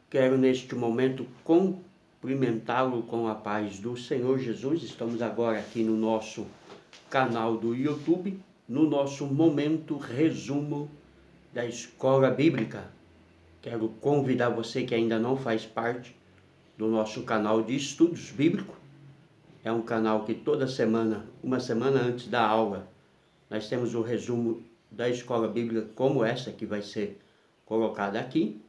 Quero neste momento cumprimentá-lo com a paz do Senhor Jesus. Estamos agora aqui no nosso canal do YouTube, no nosso momento resumo da Escola Bíblica. Quero convidar você que ainda não faz parte do nosso canal de estudos bíblicos. É um canal que toda semana, uma semana antes da aula, nós temos o resumo da Escola Bíblica como essa que vai ser colocada aqui.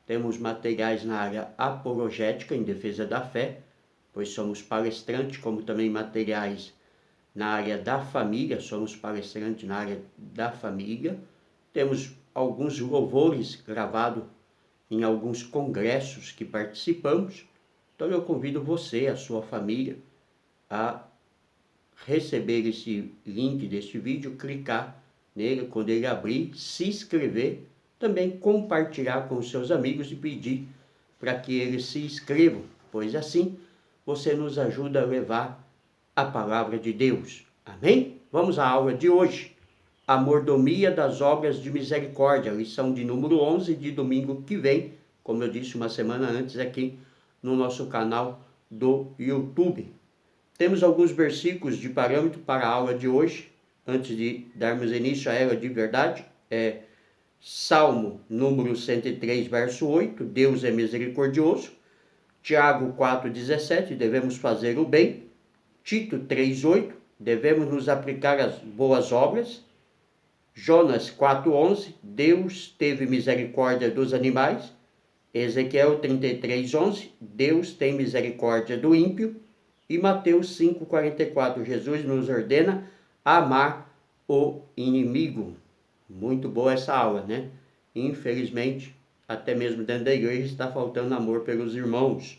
Temos materiais na área apologética, em defesa da fé, pois somos palestrantes, como também materiais na área da família, somos palestrantes na área da família. Temos alguns louvores gravados em alguns congressos que participamos. Então eu convido você, a sua família, a receber esse link deste vídeo, clicar nele, quando ele abrir, se inscrever, também compartilhar com os seus amigos e pedir para que eles se inscrevam, pois assim você nos ajuda a levar a palavra de Deus. Amém? Vamos à aula de hoje. A mordomia das obras de misericórdia, lição de número 11 de domingo que vem, como eu disse uma semana antes aqui no nosso canal do YouTube. Temos alguns versículos de parâmetro para a aula de hoje, antes de darmos início a ela de verdade. Salmo número 103, verso 8, Deus é misericordioso. Tiago 4,17, devemos fazer o bem. Tito 3,8, devemos nos aplicar às boas obras. Jonas 4,11, Deus teve misericórdia dos animais. Ezequiel 33,11, Deus tem misericórdia do ímpio. E Mateus 5,44, Jesus nos ordena amar o inimigo. Muito boa essa aula, né? Infelizmente, até mesmo dentro da igreja está faltando amor pelos irmãos.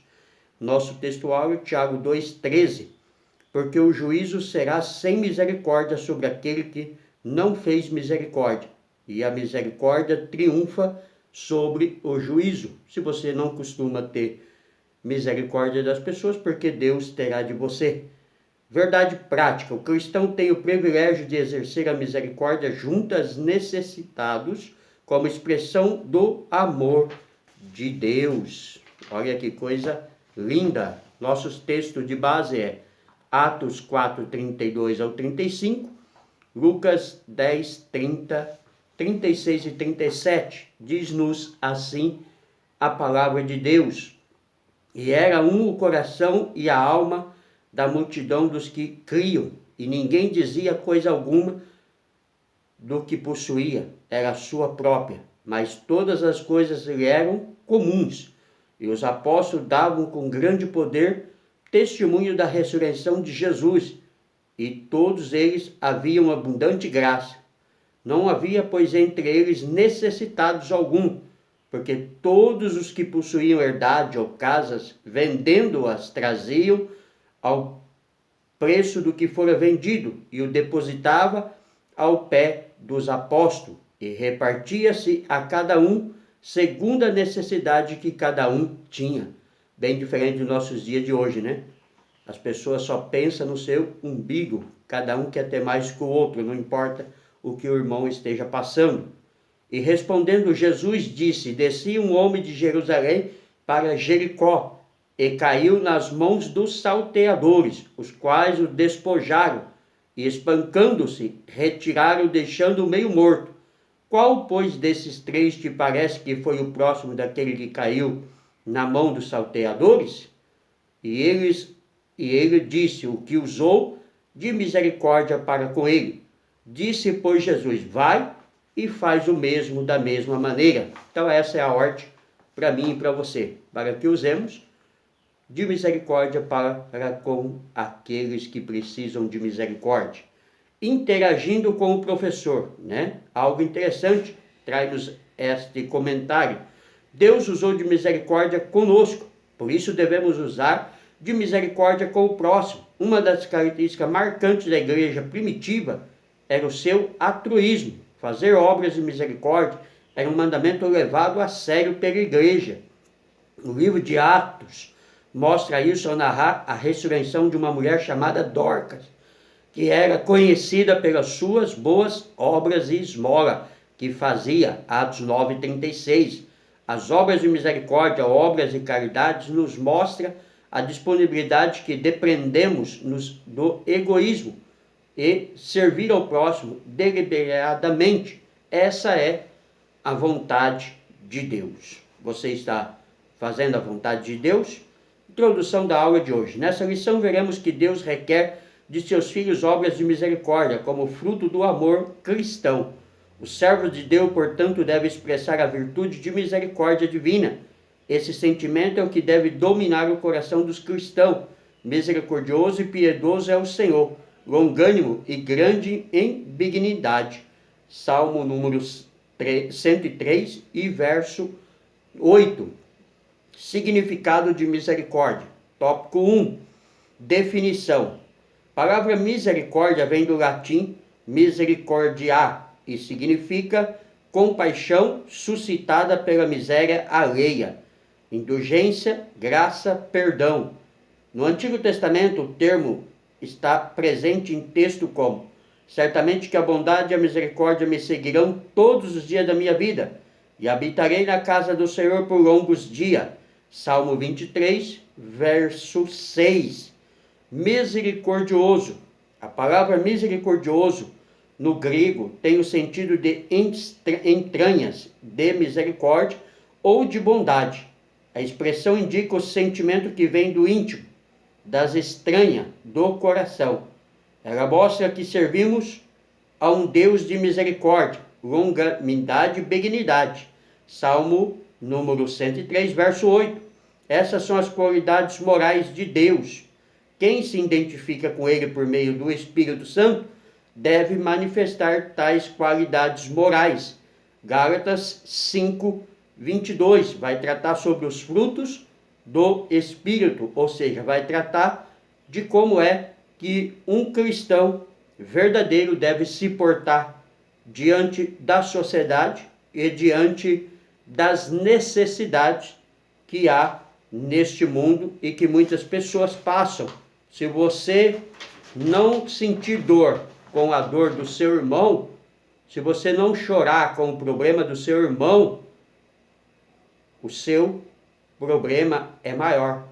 Nosso textual, Tiago 2,13, porque o juízo será sem misericórdia sobre aquele que não fez misericórdia, e a misericórdia triunfa sobre o juízo. Se você não costuma ter misericórdia das pessoas, porque Deus terá de você. Verdade prática, o cristão tem o privilégio de exercer a misericórdia junto aos necessitados, como expressão do amor de Deus. Olha que coisa linda. Nossos textos de base é Atos 4, 32 ao 35, Lucas 10, 30, 36 e 37. Diz-nos assim a palavra de Deus. E era um o coração e a alma da multidão dos que criam, e ninguém dizia coisa alguma do que possuía, era sua própria, mas todas as coisas lhe eram comuns. E os apóstolos davam com grande poder testemunho da ressurreição de Jesus, e todos eles haviam abundante graça. Não havia, pois, entre eles necessitados algum, porque todos os que possuíam herdade ou casas, vendendo-as, traziam ao preço do que fora vendido, e o depositava ao pé dos apóstolos, e repartia-se a cada um segundo a necessidade que cada um tinha. Bem diferente dos nossos dias de hoje, né? As pessoas só pensam no seu umbigo, cada um quer ter mais que o outro, não importa o que o irmão esteja passando. E respondendo Jesus disse, descia um homem de Jerusalém para Jericó, e caiu nas mãos dos salteadores, os quais o despojaram, e espancando-se, retiraram, deixando-o meio morto. Qual, pois, desses três te parece que foi o próximo daquele que caiu na mão dos salteadores? E ele disse, o que usou de misericórdia para com ele. Disse, pois, Jesus, vai e faz o mesmo da mesma maneira. Então essa é a ordem para mim e para você, para que usemos de misericórdia para com aqueles que precisam de misericórdia. Interagindo com o professor, né? Algo interessante, traz-nos este comentário. Deus usou de misericórdia conosco, por isso devemos usar de misericórdia com o próximo. Uma das características marcantes da igreja primitiva era o seu altruísmo. Fazer obras de misericórdia era um mandamento levado a sério pela igreja. O livro de Atos mostra isso ao narrar a ressurreição de uma mulher chamada Dorcas, que era conhecida pelas suas boas obras e esmola que fazia. Atos 9:36. As obras de misericórdia, obras de caridade, nos mostra a disponibilidade que dependemos do egoísmo e servir ao próximo deliberadamente. Essa é a vontade de Deus. Você está fazendo a vontade de Deus? Introdução da aula de hoje. Nessa lição veremos que Deus requer de seus filhos obras de misericórdia como fruto do amor cristão. O servo de Deus, portanto, deve expressar a virtude de misericórdia divina. Esse sentimento é o que deve dominar o coração dos cristãos. Misericordioso e piedoso é o Senhor, longânimo e grande em benignidade. Salmo número 103 e verso 8. Significado de misericórdia. Tópico 1. Definição. A palavra misericórdia vem do latim misericordiar e significa compaixão suscitada pela miséria alheia, indulgência, graça, perdão. No Antigo Testamento, o termo está presente em texto como: certamente que a bondade e a misericórdia me seguirão todos os dias da minha vida, e habitarei na casa do Senhor por longos dias. Salmo 23, verso 6. Misericordioso. A palavra misericordioso no grego tem o sentido de entranhas, de misericórdia ou de bondade. A expressão indica o sentimento que vem do íntimo, das entranhas do coração. Ela mostra que servimos a um Deus de misericórdia, longanimidade e benignidade. Salmo número 103, verso 8. Essas são as qualidades morais de Deus. Quem se identifica com Ele por meio do Espírito Santo deve manifestar tais qualidades morais. Gálatas 5, 22 vai tratar sobre os frutos do Espírito, ou seja, vai tratar de como é que um cristão verdadeiro deve se portar diante da sociedade e diante das necessidades que há neste mundo e que muitas pessoas passam. Se você não sentir dor com a dor do seu irmão, se você não chorar com o problema do seu irmão, o seu problema é maior,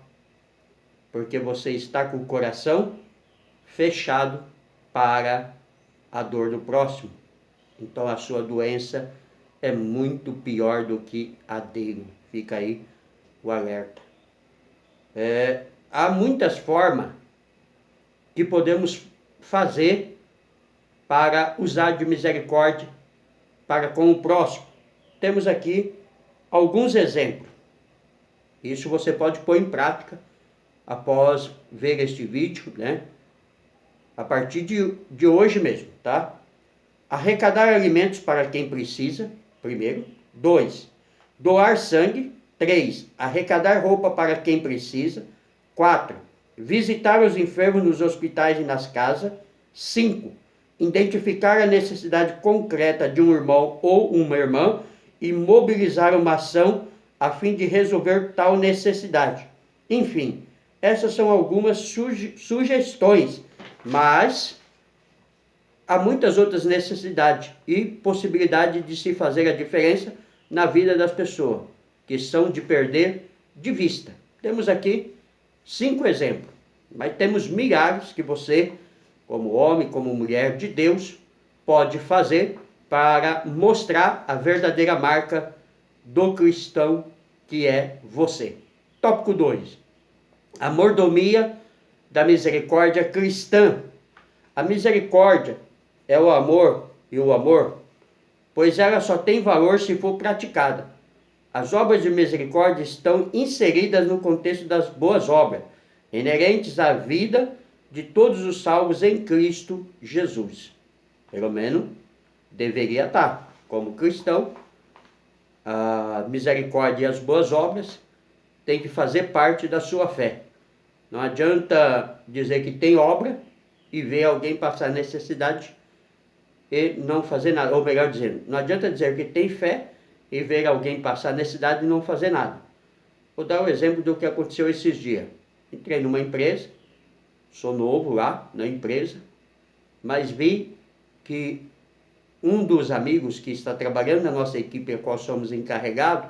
porque você está com o coração fechado para a dor do próximo. Então a sua doença é muito pior do que a dele. Fica aí o alerta. Há muitas formas que podemos fazer para usar de misericórdia para com o próximo. Temos aqui alguns exemplos. Isso você pode pôr em prática após ver este vídeo, né? A partir de hoje mesmo, tá? Arrecadar alimentos para quem precisa, primeiro. 2. Doar sangue. 3. Arrecadar roupa para quem precisa. 4. Visitar os enfermos nos hospitais e nas casas. 5. Identificar a necessidade concreta de um irmão ou uma irmã e mobilizar uma ação a fim de resolver tal necessidade. Enfim, essas são algumas sugestões, mas há muitas outras necessidades e possibilidades de se fazer a diferença na vida das pessoas, que são de perder de vista. Temos aqui 5 exemplos, mas temos milhares que você, como homem, como mulher de Deus, pode fazer para mostrar a verdadeira marca do cristão que é você. Tópico 2. A mordomia da misericórdia cristã. A misericórdia é o amor e o amor, pois ela só tem valor se for praticada. As obras de misericórdia estão inseridas no contexto das boas obras, inerentes à vida de todos os salvos em Cristo Jesus. Pelo menos deveria estar. Como cristão, a misericórdia e as boas obras têm que fazer parte da sua fé. Não adianta dizer que tem obra e ver alguém passar necessidade e não fazer nada. Ou melhor dizendo, não adianta dizer que tem fé e ver alguém passar necessidade e não fazer nada. Vou dar um exemplo do que aconteceu esses dias. Entrei numa empresa, sou novo lá na empresa, mas vi que um dos amigos que está trabalhando na nossa equipe, a qual somos encarregados,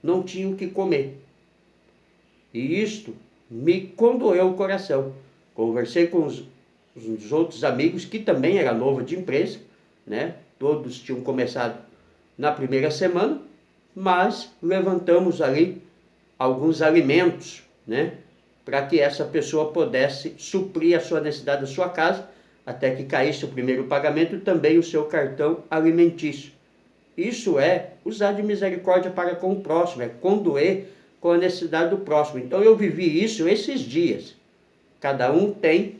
não tinham o que comer. E isto me condoeu o coração. Conversei com os outros amigos, que também era novo de empresa, né? Todos tinham começado na primeira semana, mas levantamos ali alguns alimentos, né? Para que essa pessoa pudesse suprir a sua necessidade da sua casa, até que caísse o primeiro pagamento e também o seu cartão alimentício. Isso é usar de misericórdia para com o próximo, é condoer com a necessidade do próximo. Então eu vivi isso esses dias. Cada um tem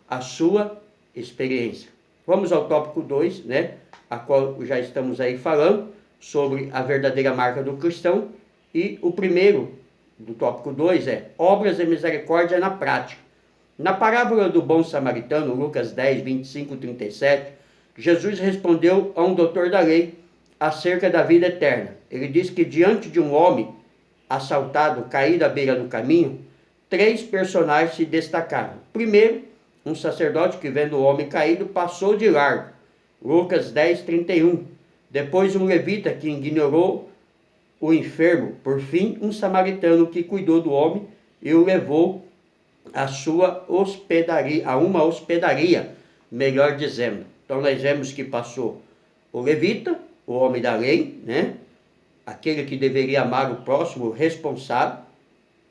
a sua experiência. Vamos ao tópico 2, né? A qual já estamos aí falando sobre a verdadeira marca do cristão. E o primeiro do tópico 2 é obras de misericórdia na prática. Na parábola do bom samaritano, Lucas 10, 25 e 37, Jesus respondeu a um doutor da lei acerca da vida eterna. Ele disse que diante de um homem assaltado, caído à beira do caminho, 3 personagens se destacaram. Primeiro, um sacerdote que, vendo o homem caído, passou de largo. Lucas 10, 31. Depois, um levita que ignorou o enfermo. Por fim, um samaritano que cuidou do homem e o levou a uma hospedaria, melhor dizendo. Então nós vemos que passou o levita, o homem da lei, né? Aquele que deveria amar o próximo, o responsável,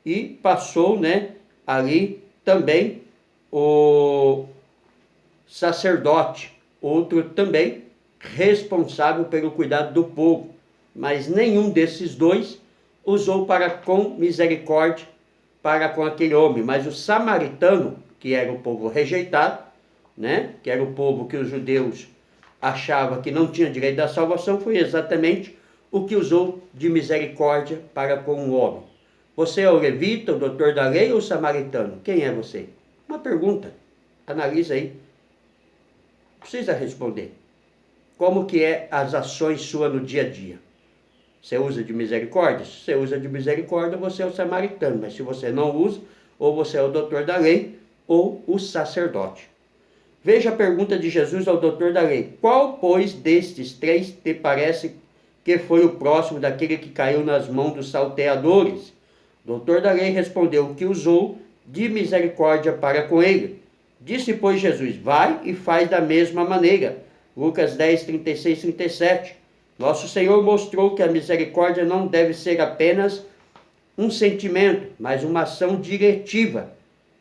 e passou, né, ali também o sacerdote, outro também responsável pelo cuidado do povo. Mas nenhum desses dois usou para com misericórdia para com aquele homem, mas o samaritano, que era o povo rejeitado, né, que era o povo que os judeus achavam que não tinha direito da salvação, foi exatamente o que usou de misericórdia para com o homem. Você é o levita, o doutor da lei ou o samaritano? Quem é você? Uma pergunta, analisa aí. Precisa responder. Como que é as ações suas no dia a dia? Você usa de misericórdia? Se você usa de misericórdia, você é o samaritano. Mas se você não usa, ou você é o doutor da lei, ou o sacerdote. Veja a pergunta de Jesus ao doutor da lei. Qual, pois, destes 3 te parece que foi o próximo daquele que caiu nas mãos dos salteadores? O doutor da lei respondeu que usou de misericórdia para com ele. Disse, pois, Jesus, vai e faz da mesma maneira. Lucas 10, 36, 37. Nosso Senhor mostrou que a misericórdia não deve ser apenas um sentimento, mas uma ação diretiva.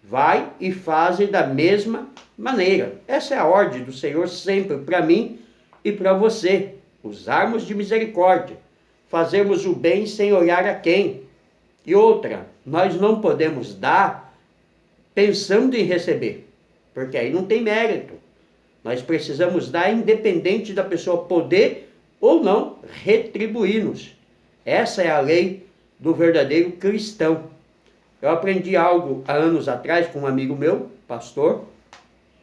Vai e faze da mesma maneira. Essa é a ordem do Senhor sempre para mim e para você. Usarmos de misericórdia. Fazermos o bem sem olhar a quem. E outra, nós não podemos dar pensando em receber, porque aí não tem mérito. Nós precisamos dar independente da pessoa poder ou não retribuir-nos. Essa é a lei do verdadeiro cristão. Eu aprendi algo há anos atrás com um amigo meu, pastor,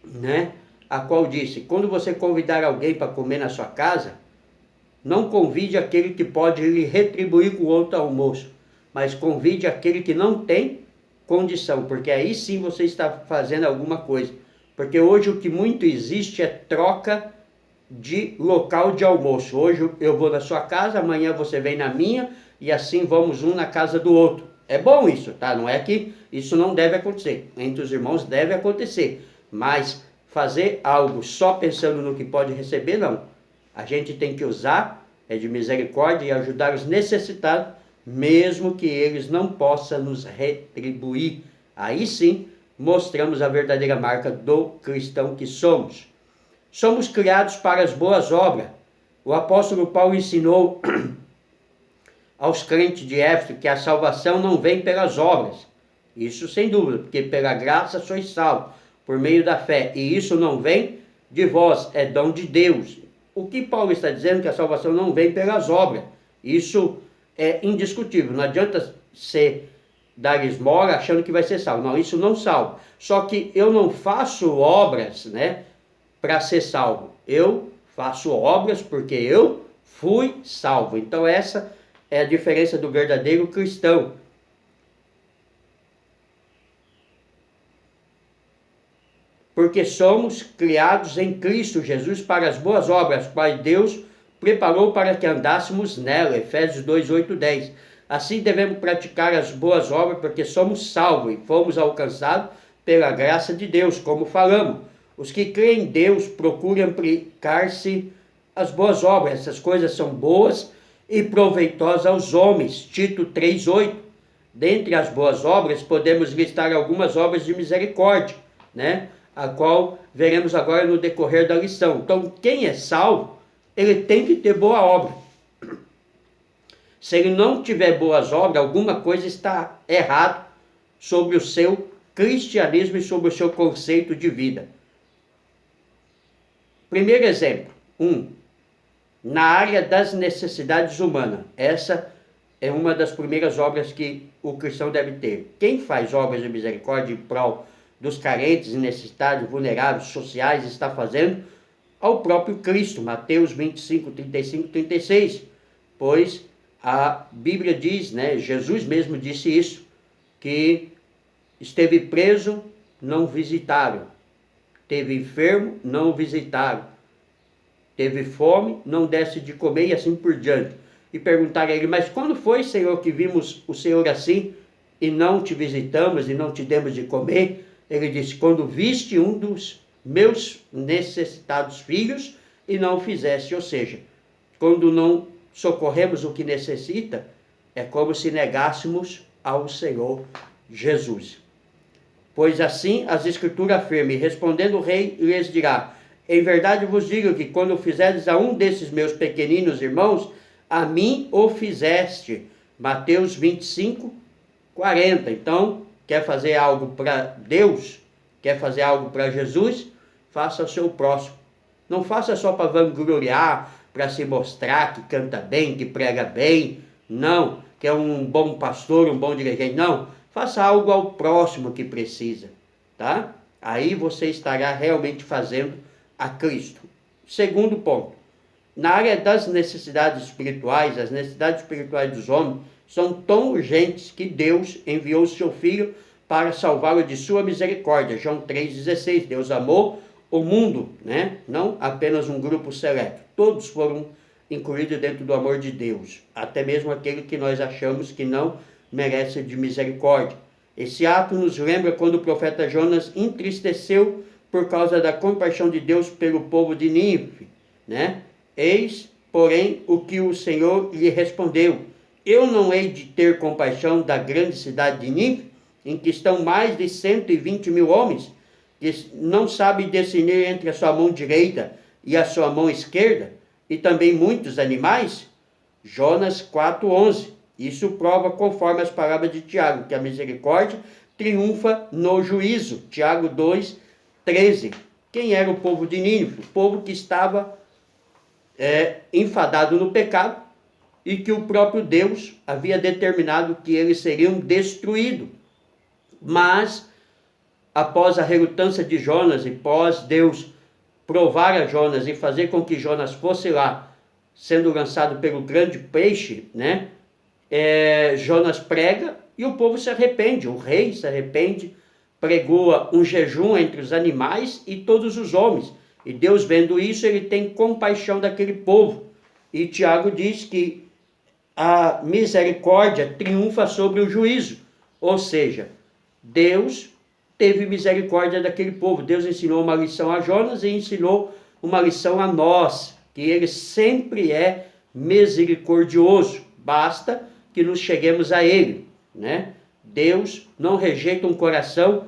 né? A qual disse, quando você convidar alguém para comer na sua casa, não convide aquele que pode lhe retribuir com outro almoço, mas convide aquele que não tem condição, porque aí sim você está fazendo alguma coisa. Porque hoje o que muito existe é troca de local de almoço. Hoje eu vou na sua casa, amanhã você vem na minha, e assim vamos um na casa do outro. É bom isso, tá? Não é que isso não deve acontecer. Entre os irmãos deve acontecer. Mas fazer algo só pensando no que pode receber, não. A gente tem que usar de misericórdia e ajudar os necessitados, mesmo que eles não possam nos retribuir. Aí sim, mostramos a verdadeira marca do cristão que somos. Somos criados para as boas obras. O apóstolo Paulo ensinou aos crentes de Éfeso que a salvação não vem pelas obras. Isso sem dúvida, porque pela graça sois salvos, por meio da fé. E isso não vem de vós, é dom de Deus. O que Paulo está dizendo é que a salvação não vem pelas obras. Isso é indiscutível. Não adianta ser dar esmola achando que vai ser salvo. Não, isso não salva. Só que eu não faço obras, né, para ser salvo. Eu faço obras porque eu fui salvo. Então essa é a diferença do verdadeiro cristão. Porque somos criados em Cristo Jesus para as boas obras, quais Deus preparou para que andássemos nela. Efésios 2, 8, 10. Assim devemos praticar as boas obras, porque somos salvos e fomos alcançados pela graça de Deus, como falamos. Os que creem em Deus procuram aplicar-se às boas obras. Essas coisas são boas e proveitosas aos homens. Tito 3:8. Dentre as boas obras, podemos listar algumas obras de misericórdia, né? A qual veremos agora no decorrer da lição. Então, quem é salvo, ele tem que ter boa obra. Se ele não tiver boas obras, alguma coisa está errada sobre o seu cristianismo e sobre o seu conceito de vida. Primeiro exemplo, na área das necessidades humanas. Essa é uma das primeiras obras que o cristão deve ter. Quem faz obras de misericórdia em prol dos carentes, necessitados, vulneráveis, sociais, está fazendo ao próprio Cristo. Mateus 25, 35, 36. Pois a Bíblia diz, né, Jesus mesmo disse isso, que esteve preso, não visitaram. Esteve enfermo, não o visitaram. Teve fome, não desse de comer e assim por diante. E perguntaram a ele, mas quando foi, Senhor, que vimos o Senhor assim e não te visitamos e não te demos de comer? Ele disse, quando viste um dos meus necessitados filhos e não o fizeste. Ou seja, quando não socorremos o que necessita, é como se negássemos ao Senhor Jesus. Pois assim as Escrituras afirmam, e respondendo o rei, lhes dirá, em verdade vos digo que quando fizerdes a um desses meus pequeninos irmãos, a mim o fizeste. Mateus 25, 40. Então, quer fazer algo para Deus? Quer fazer algo para Jesus? Faça ao seu próximo. Não faça só para vangloriar, para se mostrar que canta bem, que prega bem. Não, que é um bom pastor, um bom dirigente. Não, faça algo ao próximo que precisa, tá? Aí você estará realmente fazendo a Cristo. Segundo ponto, na área das necessidades espirituais, as necessidades espirituais dos homens são tão urgentes que Deus enviou o seu Filho para salvá-lo de sua misericórdia. João 3,16, Deus amou o mundo, né? Não apenas um grupo seleto. Todos foram incluídos dentro do amor de Deus, até mesmo aquele que nós achamos que não merece de misericórdia. Esse ato nos lembra quando o profeta Jonas entristeceu por causa da compaixão de Deus pelo povo de Nínive, né? Eis, porém, o que o Senhor lhe respondeu, eu não hei de ter compaixão da grande cidade de Nínive, em que estão mais de 120 mil homens, que não sabem discernir entre a sua mão direita e a sua mão esquerda, e também muitos animais? Jonas 4,11. Isso prova, conforme as palavras de Tiago, que a misericórdia triunfa no juízo. Tiago 2,13. Quem era o povo de Nínive? O povo que estava enfadado no pecado e que o próprio Deus havia determinado que eles seriam destruídos. Mas, após a relutância de Jonas e após Deus provar a Jonas e fazer com que Jonas fosse lá, sendo lançado pelo grande peixe, né? Jonas prega e o povo se arrepende, o rei se arrepende, pregou um jejum entre os animais e todos os homens. E Deus, vendo isso, ele tem compaixão daquele povo. E Tiago diz que a misericórdia triunfa sobre o juízo. Ou seja, Deus teve misericórdia daquele povo. Deus ensinou uma lição a Jonas e ensinou uma lição a nós, que ele sempre é misericordioso. Basta que nos cheguemos a ele, né? Deus não rejeita um coração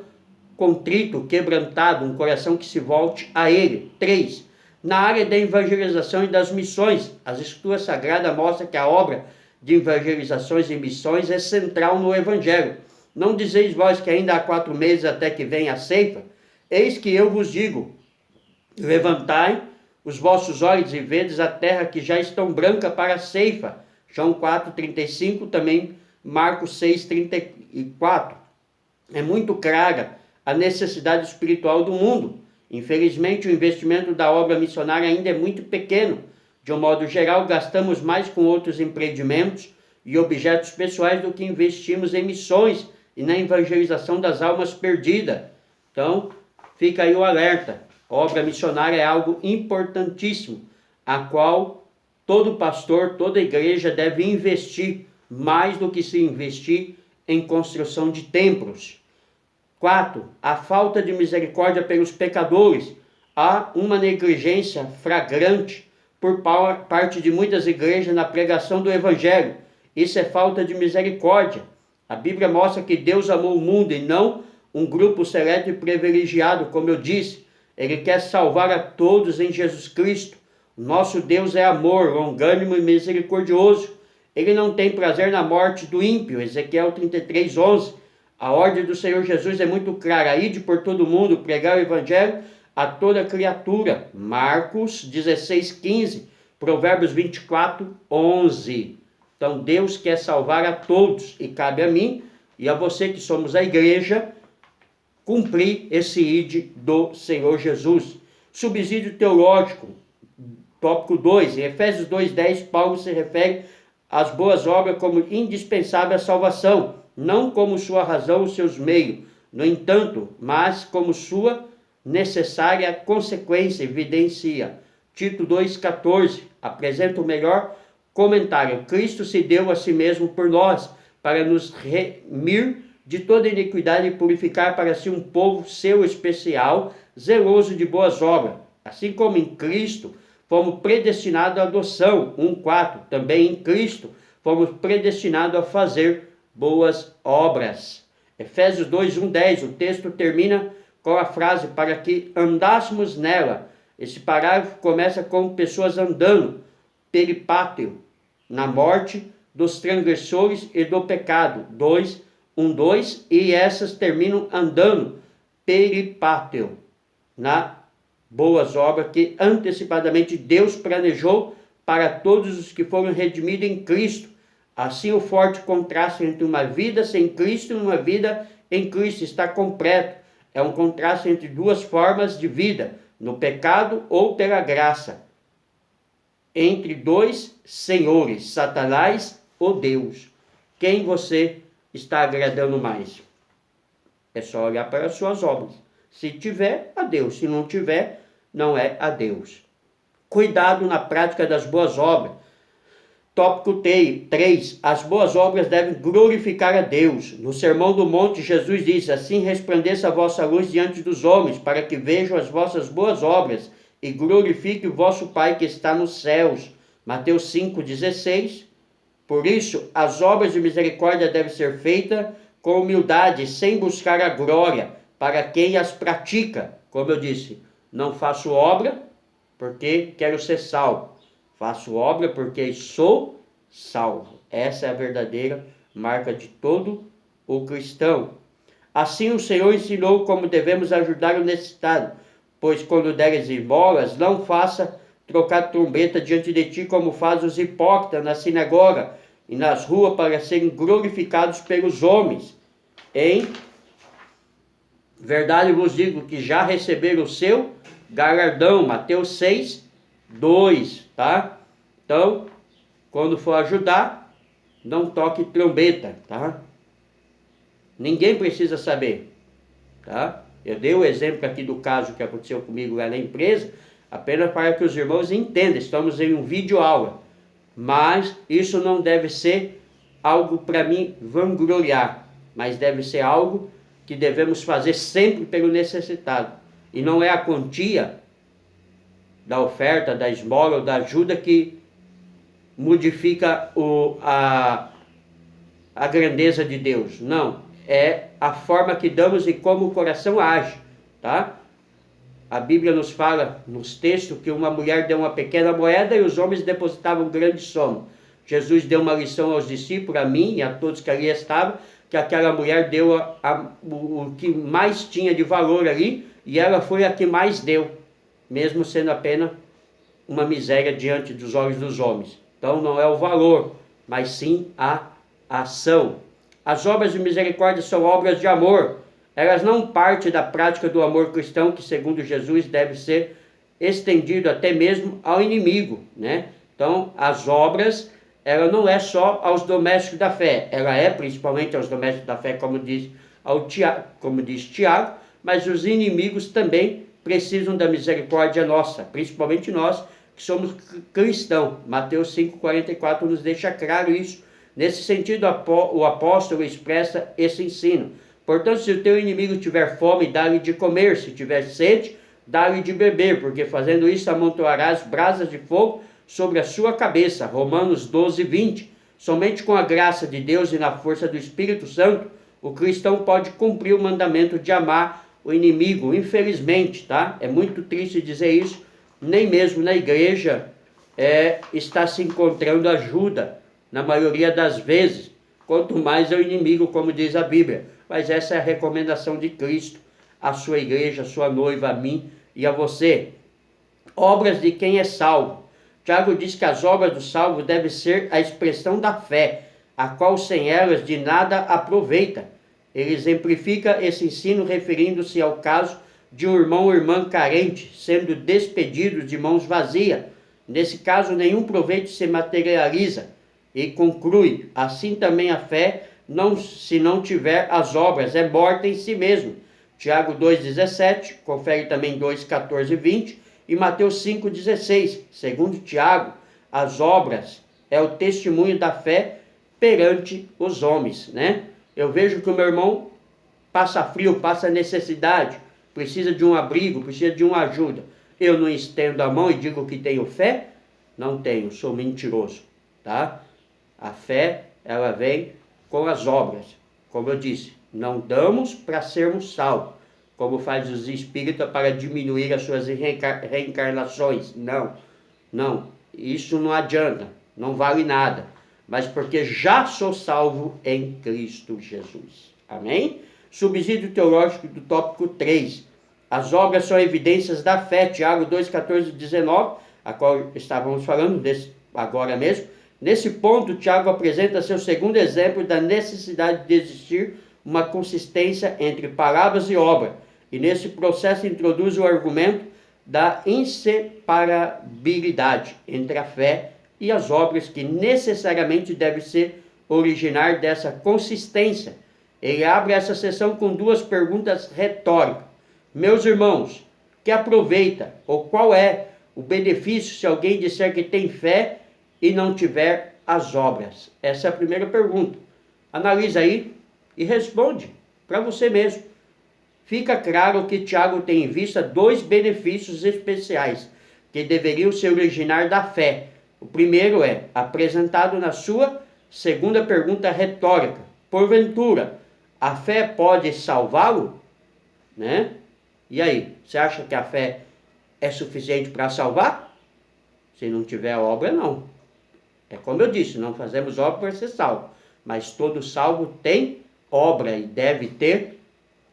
contrito, quebrantado, um coração que se volte a ele. 3. Na área da evangelização e das missões, as Escrituras Sagradas mostram que a obra de evangelizações e missões é central no Evangelho. Não dizeis vós que ainda há 4 meses até que venha a ceifa? Eis que eu vos digo, levantai os vossos olhos e vedes a terra que já estão branca para a ceifa. João 4,35, também Marcos 6,34. É muito clara a necessidade espiritual do mundo. Infelizmente, o investimento da obra missionária ainda é muito pequeno. De um modo geral, gastamos mais com outros empreendimentos e objetos pessoais do que investimos em missões e na evangelização das almas perdidas. Então, fica aí o alerta. A obra missionária é algo importantíssimo, a qual todo pastor, toda igreja deve investir mais do que se investir em construção de templos. 4. A falta de misericórdia pelos pecadores. Há uma negligência flagrante por parte de muitas igrejas na pregação do Evangelho. Isso é falta de misericórdia. A Bíblia mostra que Deus amou o mundo e não um grupo seleto e privilegiado, como eu disse. Ele quer salvar a todos em Jesus Cristo. Nosso Deus é amor, longânimo e misericordioso. Ele não tem prazer na morte do ímpio. Ezequiel 33:11. A ordem do Senhor Jesus é muito clara. Ide por todo mundo, pregar o Evangelho a toda criatura. Marcos 16:15. Provérbios 24:11. Então Deus quer salvar a todos e cabe a mim e a você que somos a igreja cumprir esse ide do Senhor Jesus. Subsídio teológico, tópico 2, em Efésios 2:10, Paulo se refere às boas obras como indispensável à salvação, não como sua razão ou seus meios, no entanto, mas como sua necessária consequência, evidencia. Tito 2:14, apresenta o melhor comentário. Cristo se deu a si mesmo por nós, para nos remir de toda iniquidade e purificar para si um povo seu especial, zeloso de boas obras. Assim como em Cristo fomos predestinados à adoção, 1:4. Também em Cristo fomos predestinados a fazer boas obras. Efésios 2:1-10, o texto termina com a frase, para que andássemos nela. Esse parágrafo começa com pessoas andando, peripáteo, na morte dos transgressores e do pecado, 2:1-2, e essas terminam andando, peripáteo, na boas obras que antecipadamente Deus planejou para todos os que foram redimidos em Cristo. Assim, o forte contraste entre uma vida sem Cristo e uma vida em Cristo está completo. É um contraste entre duas formas de vida, no pecado ou pela graça. Entre dois senhores, Satanás ou Deus. Quem você está agradando mais? É só olhar para as suas obras. Se tiver, a Deus. Se não tiver, não é a Deus. Cuidado na prática das boas obras. Tópico 3. As boas obras devem glorificar a Deus. No Sermão do Monte, Jesus disse, assim resplandeça a vossa luz diante dos homens, para que vejam as vossas boas obras e glorifique o vosso Pai que está nos céus. Mateus 5:16. Por isso, as obras de misericórdia devem ser feitas com humildade, sem buscar a glória, para quem as pratica. Como eu disse, não faço obra porque quero ser salvo. Faço obra porque sou salvo. Essa é a verdadeira marca de todo o cristão. Assim o Senhor ensinou como devemos ajudar o necessitado, pois quando deres esmolas, não faça trocar trombeta diante de ti, como fazem os hipócritas na sinagoga e nas ruas, para serem glorificados pelos homens. Em verdade vos digo que já receberam o seu galardão. Mateus 6:2, tá? Então, quando for ajudar, não toque trombeta, tá? Ninguém precisa saber, tá? Eu dei o exemplo aqui do caso que aconteceu comigo lá na empresa, apenas para que os irmãos entendam. Estamos em um vídeo aula, mas isso não deve ser algo para mim vangloriar, mas deve ser algo que devemos fazer sempre pelo necessitado. E não é a quantia da oferta, da esmola ou da ajuda que modifica a grandeza de Deus. Não, é a forma que damos e como o coração age, tá? A Bíblia nos fala nos textos que uma mulher deu uma pequena moeda e os homens depositavam grande soma. Jesus deu uma lição aos discípulos, a mim e a todos que ali estavam, que aquela mulher deu o que mais tinha de valor ali, e ela foi a que mais deu, mesmo sendo apenas uma miséria diante dos olhos dos homens. Então não é o valor, mas sim a ação. As obras de misericórdia são obras de amor. Elas não partem da prática do amor cristão, que segundo Jesus deve ser estendido até mesmo ao inimigo, né? Então as obras, ela não é só aos domésticos da fé, ela é principalmente aos domésticos da fé, como diz Tiago, mas os inimigos também precisam da misericórdia nossa, principalmente nós que somos cristãos. Mateus 5:44 nos deixa claro isso, Nesse sentido, o apóstolo expressa esse ensino. Portanto, se o teu inimigo tiver fome, dá-lhe de comer, se tiver sede, dá-lhe de beber, porque fazendo isso amontoarás brasas de fogo sobre a sua cabeça. Romanos 12, 20. Somente com a graça de Deus e na força do Espírito Santo, o cristão pode cumprir o mandamento de amar o inimigo. Infelizmente, tá? É muito triste dizer isso, nem mesmo na igreja está se encontrando ajuda, na maioria das vezes, quanto mais é o inimigo, como diz a Bíblia. Mas essa é a recomendação de Cristo à sua igreja, à sua noiva, a mim e a você. Obras de quem é salvo. Tiago diz que as obras do salvo devem ser a expressão da fé, a qual sem elas de nada aproveita. Ele exemplifica esse ensino referindo-se ao caso de um irmão ou irmã carente sendo despedidos de mãos vazias. Nesse caso, nenhum proveito se materializa. E conclui, assim também a fé, se não tiver as obras, é morta em si mesmo. Tiago 2,17, confere também 2,14 e 20, e Mateus 5,16. Segundo Tiago, as obras é o testemunho da fé perante os homens, né? Eu vejo que o meu irmão passa frio, passa necessidade, precisa de um abrigo, precisa de uma ajuda. Eu não estendo a mão e digo que tenho fé? Não tenho, sou mentiroso, tá? A fé, ela vem com as obras. Como eu disse, não damos para sermos salvos, como faz os espíritas para diminuir as suas reencarnações. Não, isso não adianta, não vale nada. Mas porque já sou salvo em Cristo Jesus. Amém? Subsídio teológico do tópico 3. As obras são evidências da fé. Tiago 2,14 e 19, a qual estávamos falando agora mesmo. Nesse ponto, Tiago apresenta seu segundo exemplo da necessidade de existir uma consistência entre palavras e obra. E nesse processo introduz o argumento da inseparabilidade entre a fé e as obras, que necessariamente deve ser originar dessa consistência. Ele abre essa sessão com duas perguntas retóricas. Meus irmãos, que aproveita, ou qual é o benefício se alguém disser que tem fé e não tiver as obras? Essa é a primeira pergunta. Analisa aí e responde para você mesmo. Fica claro que Tiago tem em vista dois benefícios especiais que deveriam se originar da fé. O primeiro é apresentado na sua segunda pergunta retórica. Porventura, a fé pode salvá-lo? Né? E aí, você acha que a fé é suficiente para salvar? Se não tiver obra, não. É como eu disse, não fazemos obra para ser salvo. Mas todo salvo tem obra e deve ter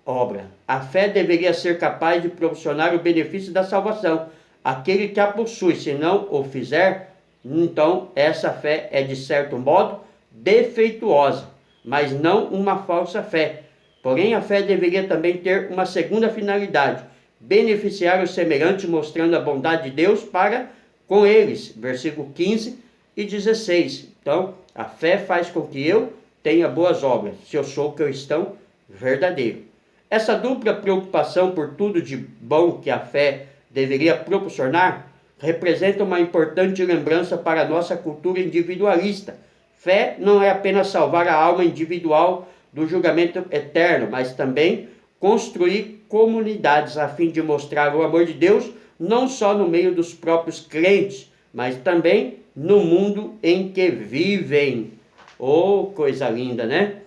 obra. A fé deveria ser capaz de proporcionar o benefício da salvação. Aquele que a possui, se não o fizer, então essa fé é de certo modo defeituosa, mas não uma falsa fé. Porém, a fé deveria também ter uma segunda finalidade: beneficiar os semelhantes, mostrando a bondade de Deus para com eles. Versículo 15 e 16. Então, a fé faz com que eu tenha boas obras, se eu sou cristão verdadeiro. Essa dupla preocupação por tudo de bom que a fé deveria proporcionar representa uma importante lembrança para a nossa cultura individualista. Fé não é apenas salvar a alma individual do julgamento eterno, mas também construir comunidades a fim de mostrar o amor de Deus não só no meio dos próprios crentes, mas também no mundo em que vivem. Oh, coisa linda, né?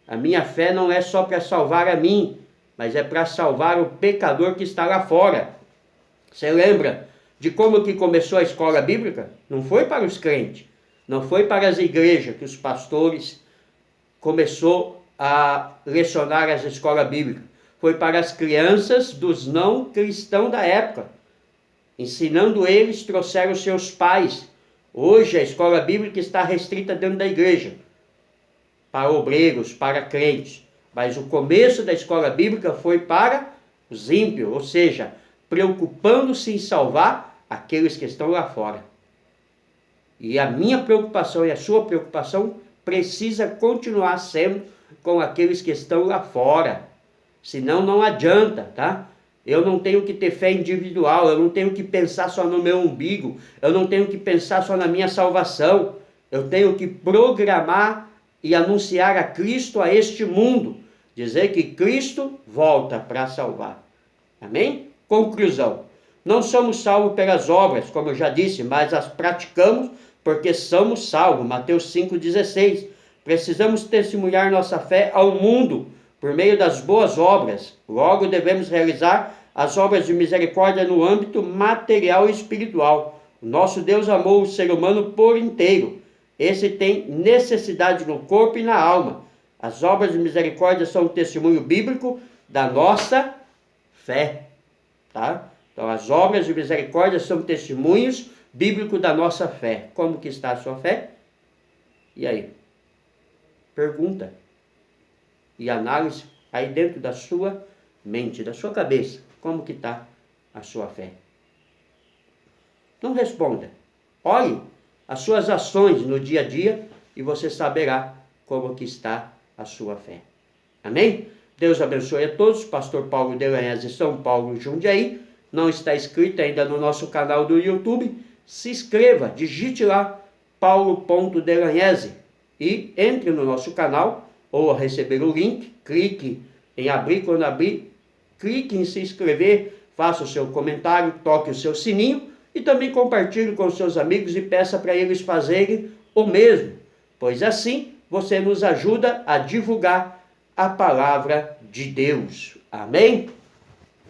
A minha fé não é só para salvar a mim, mas é para salvar o pecador que está lá fora. Você lembra de como que começou a escola bíblica? Não foi para os crentes, não foi para as igrejas que os pastores começou a lecionar as escolas bíblicas. Foi para as crianças dos não cristãos da época. Ensinando eles, trouxeram seus pais. Hoje a escola bíblica está restrita dentro da igreja, para obreiros, para crentes. Mas o começo da escola bíblica foi para os ímpios, ou seja, preocupando-se em salvar aqueles que estão lá fora. E a minha preocupação e a sua preocupação precisa continuar sendo com aqueles que estão lá fora. Senão não adianta, tá? Eu não tenho que ter fé individual, eu não tenho que pensar só no meu umbigo, eu não tenho que pensar só na minha salvação. Eu tenho que programar e anunciar a Cristo a este mundo. Dizer que Cristo volta para salvar. Amém? Conclusão. Não somos salvos pelas obras, como eu já disse, mas as praticamos porque somos salvos. Mateus 5,16. Precisamos testemunhar nossa fé ao mundo por meio das boas obras. Logo, devemos realizar as obras de misericórdia no âmbito material e espiritual. O nosso Deus amou o ser humano por inteiro. Esse tem necessidade no corpo e na alma. As obras de misericórdia são um testemunho bíblico da nossa fé. Tá? Então, as obras de misericórdia são testemunhos bíblicos da nossa fé. Como que está a sua fé? E aí? Pergunta e análise aí dentro da sua mente, da sua cabeça. Como que está a sua fé? Não responda. Olhe as suas ações no dia a dia e você saberá como que está a sua fé. Amém? Deus abençoe a todos. Pastor Paulo Delanhese, São Paulo, Jundiaí. Não está inscrito ainda no nosso canal do YouTube? Se inscreva, digite lá paulo.delanhese e entre no nosso canal ou a receber o link, clique em abrir, quando abrir, clique em se inscrever, faça o seu comentário, toque o seu sininho e também compartilhe com seus amigos e peça para eles fazerem o mesmo, pois assim você nos ajuda a divulgar a palavra de Deus. Amém?